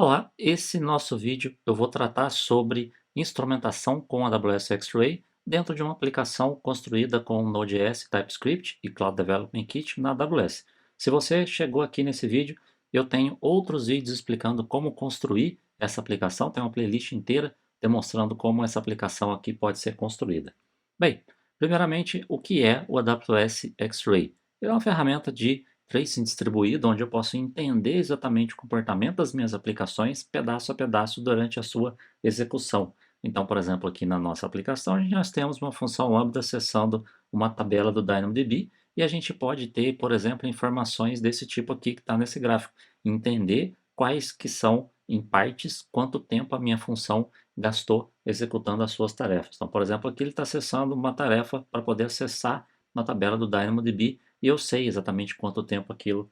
Olá, esse nosso vídeo eu vou tratar sobre instrumentação com AWS X-Ray dentro de uma aplicação construída com Node.js, TypeScript e Cloud Development Kit na AWS. Se você chegou aqui nesse vídeo, eu tenho outros vídeos explicando como construir essa aplicação, tem uma playlist inteira demonstrando como essa aplicação aqui pode ser construída. Bem, primeiramente, o que é o AWS X-Ray? Ele é uma ferramenta de tracing distribuído, onde eu posso entender exatamente o comportamento das minhas aplicações pedaço a pedaço durante a sua execução. Então, por exemplo, aqui na nossa aplicação, nós temos uma função lambda acessando uma tabela do DynamoDB e a gente pode ter, por exemplo, informações desse tipo aqui que está nesse gráfico. Entender quais que são, em partes, quanto tempo a minha função gastou executando as suas tarefas. Então, por exemplo, aqui ele está acessando uma tarefa para poder acessar na tabela do DynamoDB e eu sei exatamente quanto tempo aquilo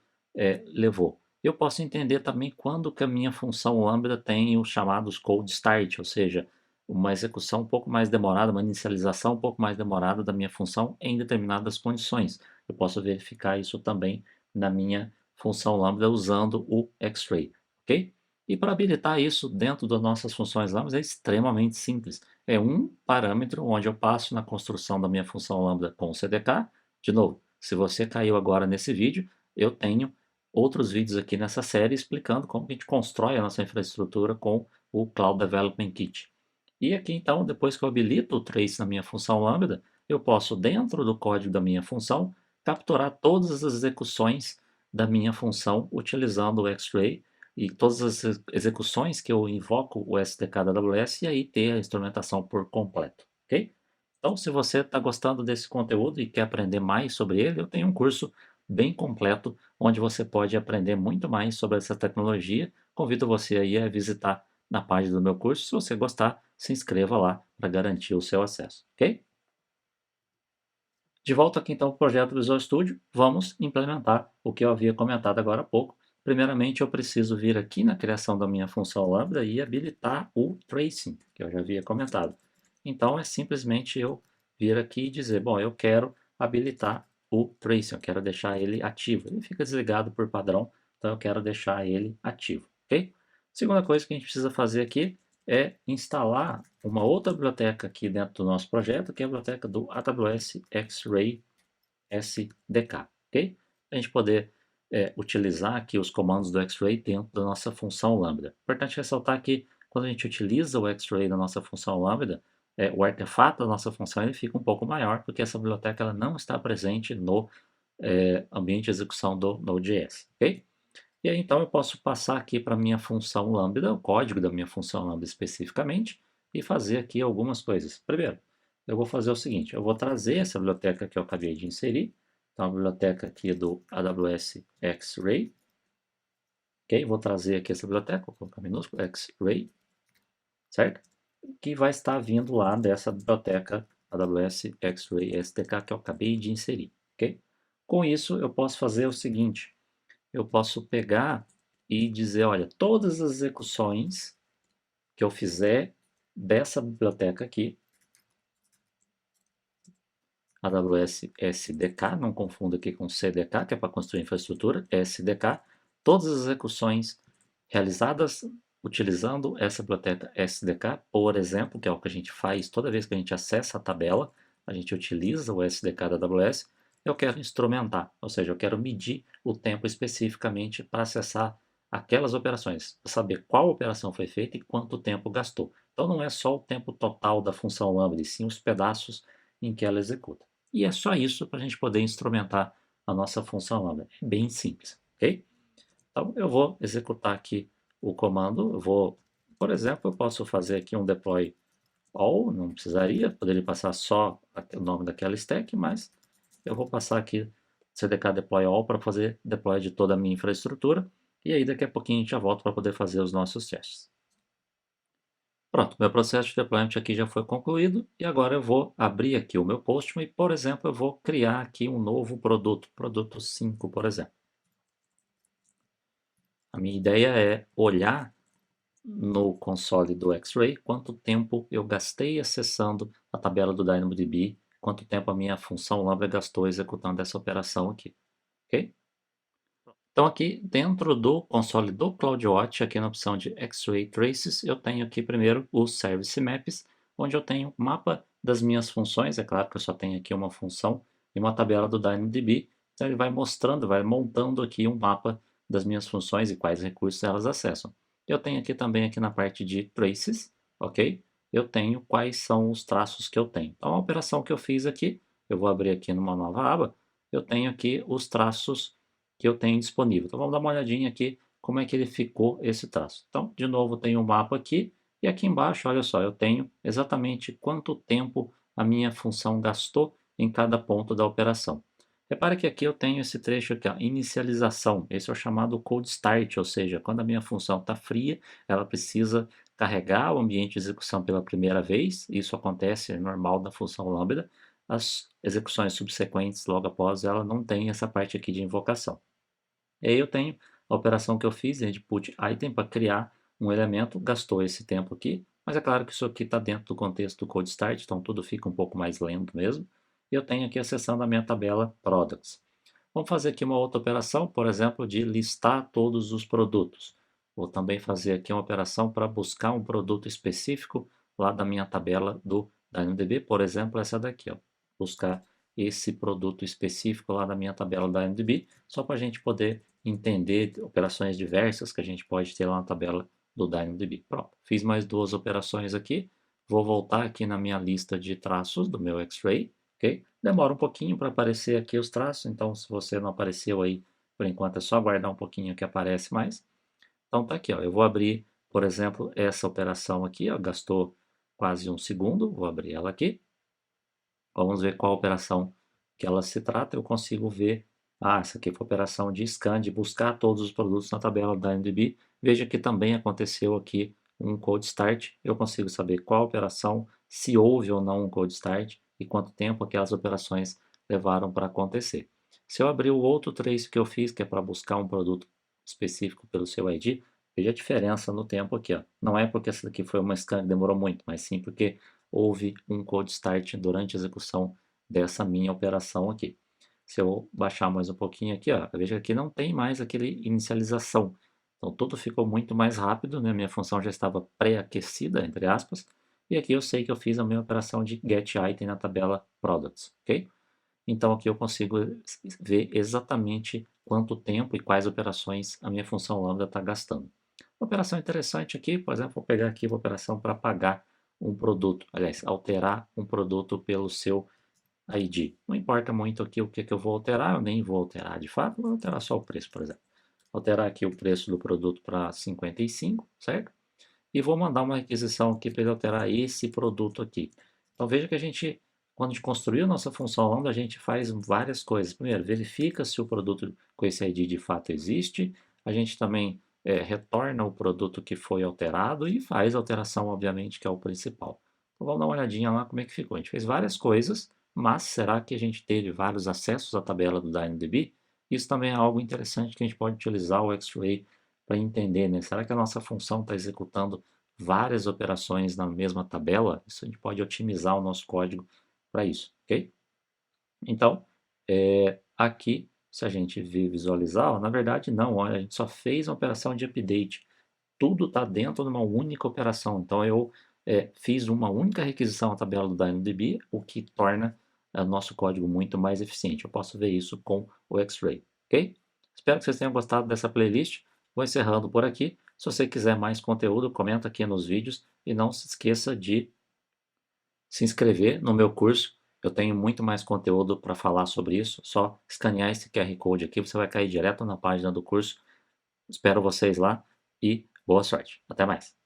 levou. Eu posso entender também quando que a minha função lambda tem os chamados cold start, ou seja, uma execução um pouco mais demorada, uma inicialização um pouco mais demorada da minha função em determinadas condições. Eu posso verificar isso também na minha função lambda usando o X-Ray, ok? E para habilitar isso dentro das nossas funções lambda é extremamente simples. É um parâmetro onde eu passo na construção da minha função lambda com o CDK. De novo, se você caiu agora nesse vídeo, eu tenho outros vídeos aqui nessa série explicando como a gente constrói a nossa infraestrutura com o Cloud Development Kit. E aqui então, depois que eu habilito o trace na minha função lambda, eu posso, dentro do código da minha função, capturar todas as execuções da minha função utilizando o X-Ray e todas as execuções que eu invoco o SDK da AWS e aí ter a instrumentação por completo, ok? Então, se você está gostando desse conteúdo e quer aprender mais sobre ele, eu tenho um curso bem completo onde você pode aprender muito mais sobre essa tecnologia. Convido você aí a visitar na página do meu curso. Se você gostar, se inscreva lá para garantir o seu acesso, ok? De volta aqui então ao projeto Visual Studio, vamos implementar o que eu havia comentado agora há pouco. Primeiramente, eu preciso vir aqui na criação da minha função lambda e habilitar o tracing, que eu já havia comentado. Então, é simplesmente eu vir aqui e dizer, bom, eu quero habilitar o tracing, eu quero deixar ele ativo. Ele fica desligado por padrão, então eu quero deixar ele ativo, ok? Segunda coisa que a gente precisa fazer aqui é instalar uma outra biblioteca aqui dentro do nosso projeto, que é a biblioteca do AWS X-Ray SDK, ok? Para a gente poder utilizar aqui os comandos do X-Ray dentro da nossa função lambda. Importante ressaltar que quando a gente utiliza o X-Ray na nossa função lambda, o artefato da nossa função ele fica um pouco maior, porque essa biblioteca ela não está presente no ambiente de execução do Node.js, ok? E aí, então, eu posso passar aqui para a minha função lambda, o código da minha função lambda especificamente, e fazer aqui algumas coisas. Primeiro, eu vou fazer o seguinte, eu vou trazer essa biblioteca que eu acabei de inserir, então a biblioteca aqui do AWS X-Ray, ok? Vou trazer aqui essa biblioteca, vou colocar minúsculo, X-Ray, certo? Que vai estar vindo lá dessa biblioteca AWS X-Ray SDK que eu acabei de inserir, ok? Com isso, eu posso fazer o seguinte, eu posso pegar e dizer, olha, todas as execuções que eu fizer dessa biblioteca aqui, AWS SDK, não confunda aqui com CDK, que é para construir infraestrutura, SDK, todas as execuções realizadas utilizando essa biblioteca SDK, por exemplo, que é o que a gente faz toda vez que a gente acessa a tabela, a gente utiliza o SDK da AWS, eu quero instrumentar, ou seja, eu quero medir o tempo especificamente para acessar aquelas operações, para saber qual operação foi feita e quanto tempo gastou. Então não é só o tempo total da função lambda, e sim os pedaços em que ela executa. E é só isso para a gente poder instrumentar a nossa função lambda. É bem simples, ok? Então eu vou executar aqui o comando, eu vou, por exemplo, eu posso fazer aqui um deploy all, não precisaria, poderia passar só o nome daquela stack, mas eu vou passar aqui cdk deploy all para fazer deploy de toda a minha infraestrutura, e aí daqui a pouquinho a gente já volta para poder fazer os nossos testes. Pronto, meu processo de deployment aqui já foi concluído e agora eu vou abrir aqui o meu Postman e, por exemplo, eu vou criar aqui um novo produto, produto 5, por exemplo. A minha ideia é olhar no console do X-Ray quanto tempo eu gastei acessando a tabela do DynamoDB, quanto tempo a minha função lambda gastou executando essa operação aqui, ok? Então aqui dentro do console do CloudWatch, aqui na opção de X-Ray Traces, eu tenho aqui primeiro o Service Maps, onde eu tenho o mapa das minhas funções. É claro que eu só tenho aqui uma função e uma tabela do DynamoDB, então ele vai mostrando, vai montando aqui um mapa das minhas funções e quais recursos elas acessam. Eu tenho aqui também aqui na parte de Traces, ok? Eu tenho quais são os traços que eu tenho. Então a operação que eu fiz aqui, eu vou abrir aqui numa nova aba, eu tenho aqui os traços que eu tenho disponível. Então vamos dar uma olhadinha aqui como é que ele ficou esse traço. Então, de novo, tem um mapa aqui e aqui embaixo, olha só, eu tenho exatamente quanto tempo a minha função gastou em cada ponto da operação. Repare que aqui eu tenho esse trecho aqui, ó, inicialização. Esse é o chamado cold start, ou seja, quando a minha função está fria, ela precisa carregar o ambiente de execução pela primeira vez. Isso acontece, é normal da função Lambda. As execuções subsequentes logo após ela não tem essa parte aqui de invocação. E aí eu tenho a operação que eu fiz de put item para criar um elemento, gastou esse tempo aqui, mas é claro que isso aqui está dentro do contexto do code start, então tudo fica um pouco mais lento mesmo. E eu tenho aqui a seção da minha tabela products. Vamos fazer aqui uma outra operação, por exemplo, de listar todos os produtos. Vou também fazer aqui uma operação para buscar um produto específico lá da minha tabela do DynamoDB, por exemplo, essa daqui, ó, buscar esse produto específico lá da minha tabela da DynamoDB, só para a gente poder entender operações diversas que a gente pode ter lá na tabela do DynamoDB. Pronto, fiz mais duas operações aqui. Vou voltar aqui na minha lista de traços do meu X-Ray, ok? Demora um pouquinho para aparecer aqui os traços, então se você não apareceu aí, por enquanto é só aguardar um pouquinho que aparece mais. Então tá aqui, ó, eu vou abrir, por exemplo, essa operação aqui, ó, gastou quase um segundo, vou abrir ela aqui. Vamos ver qual operação que ela se trata. Eu consigo ver, essa aqui foi a operação de scan, de buscar todos os produtos na tabela da MDB. Veja que também aconteceu aqui um cold start. Eu consigo saber qual operação, se houve ou não um cold start e quanto tempo aquelas operações levaram para acontecer. Se eu abrir o outro trace que eu fiz, que é para buscar um produto específico pelo seu ID, veja a diferença no tempo aqui, ó. Não é porque essa daqui foi uma scan que demorou muito, mas sim porque houve um cold start durante a execução dessa minha operação aqui. Se eu baixar mais um pouquinho aqui, ó, veja que aqui não tem mais aquele inicialização. Então tudo ficou muito mais rápido, né? Minha função já estava pré-aquecida, entre aspas, e aqui eu sei que eu fiz a minha operação de get item na tabela products, ok? Então aqui eu consigo ver exatamente quanto tempo e quais operações a minha função lambda está gastando. Uma operação interessante aqui, por exemplo, vou pegar aqui uma operação para pagar um produto, aliás, alterar um produto pelo seu ID. Não importa muito aqui o que eu vou alterar, eu nem vou alterar de fato, vou alterar só o preço, por exemplo. Alterar aqui o preço do produto para 55, certo? E vou mandar uma requisição aqui para ele alterar esse produto aqui. Então veja que a gente, quando a gente construiu nossa função lambda, a gente faz várias coisas. Primeiro, verifica se o produto com esse ID de fato existe. A gente também retorna o produto que foi alterado e faz a alteração, obviamente, que é o principal. Então vamos dar uma olhadinha lá como é que ficou. A gente fez várias coisas, mas será que a gente teve vários acessos à tabela do DynamoDB? Isso também é algo interessante que a gente pode utilizar o X-Ray para entender, né? Será que a nossa função está executando várias operações na mesma tabela? Isso a gente pode otimizar o nosso código para isso, ok? Então, aqui, se a gente visualizar, ó, na verdade não, olha, a gente só fez uma operação de update. Tudo está dentro de uma única operação. Então, eu fiz uma única requisição à tabela do DynamoDB, o que torna o nosso código muito mais eficiente. Eu posso ver isso com o X-Ray, ok? Espero que vocês tenham gostado dessa playlist. Vou encerrando por aqui. Se você quiser mais conteúdo, comenta aqui nos vídeos e não se esqueça de se inscrever no meu curso. Eu tenho muito mais conteúdo para falar sobre isso. Só escanear esse QR Code aqui, você vai cair direto na página do curso. Espero vocês lá e boa sorte. Até mais.